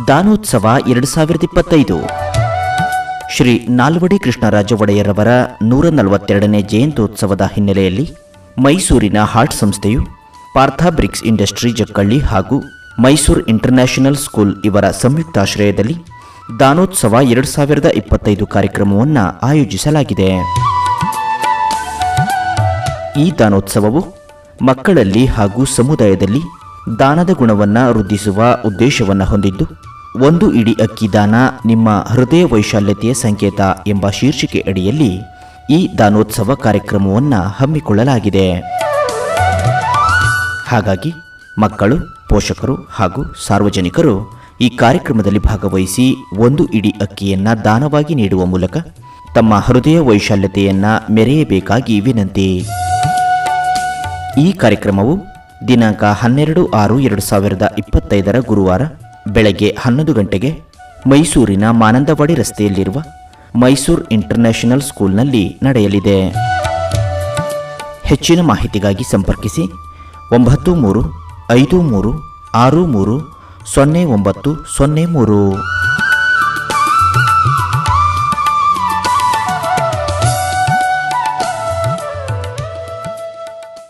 ದಾನೋತ್ಸವ 2025 ಶ್ರೀ ನಾಲ್ವಡಿ ಕೃಷ್ಣರಾಜ ಒಡೆಯರವರ 142ನೇ ಜಯಂತ್ಯೋತ್ಸವದ ಹಿನ್ನೆಲೆಯಲ್ಲಿ ಮೈಸೂರಿನ ಹಾರ್ಟ್ ಸಂಸ್ಥೆಯು ಪಾರ್ಥ ಬ್ರಿಕ್ಸ್ ಇಂಡಸ್ಟ್ರಿ ಜಕ್ಕಳ್ಳಿ ಹಾಗೂ ಮೈಸೂರು ಇಂಟರ್ನ್ಯಾಷನಲ್ ಸ್ಕೂಲ್ ಇವರ ಸಂಯುಕ್ತಾಶ್ರಯದಲ್ಲಿ ದಾನೋತ್ಸವ 2025 ಕಾರ್ಯಕ್ರಮವನ್ನು ಆಯೋಜಿಸಲಾಗಿದೆ. ಈ ದಾನೋತ್ಸವವು ಮಕ್ಕಳಲ್ಲಿ ಹಾಗೂ ಸಮುದಾಯದಲ್ಲಿ ದಾನದ ಗುಣವನ್ನು ವೃದ್ಧಿಸುವ ಉದ್ದೇಶವನ್ನು ಹೊಂದಿದ್ದು, ಒಂದು ಇಡೀ ಅಕ್ಕಿ ದಾನ ನಿಮ್ಮ ಹೃದಯ ವೈಶಾಲ್ಯತೆಯ ಸಂಕೇತ ಎಂಬ ಶೀರ್ಷಿಕೆ ಅಡಿಯಲ್ಲಿ ಈ ದಾನೋತ್ಸವ ಕಾರ್ಯಕ್ರಮವನ್ನು ಹಮ್ಮಿಕೊಳ್ಳಲಾಗಿದೆ. ಹಾಗಾಗಿ ಮಕ್ಕಳು, ಪೋಷಕರು ಹಾಗೂ ಸಾರ್ವಜನಿಕರು ಈ ಕಾರ್ಯಕ್ರಮದಲ್ಲಿ ಭಾಗವಹಿಸಿ ಒಂದು ಇಡೀ ಅಕ್ಕಿಯನ್ನು ದಾನವಾಗಿ ನೀಡುವ ಮೂಲಕ ತಮ್ಮ ಹೃದಯ ವೈಶಾಲ್ಯತೆಯನ್ನು ಮೆರೆಯಬೇಕಾಗಿ ವಿನಂತಿ. ಈ ಕಾರ್ಯಕ್ರಮವು ದಿನಾಂಕ 12/6/2025 ಗುರುವಾರ ಬೆಳಗ್ಗೆ 11 ಗಂಟೆಗೆ ಮೈಸೂರಿನ ಮಾನಂದವಾಡಿ ರಸ್ತೆಯಲ್ಲಿರುವ ಮೈಸೂರು ಇಂಟರ್ನ್ಯಾಷನಲ್ ಸ್ಕೂಲ್ನಲ್ಲಿ ನಡೆಯಲಿದೆ. ಹೆಚ್ಚಿನ ಮಾಹಿತಿಗಾಗಿ ಸಂಪರ್ಕಿಸಿ 9353630903.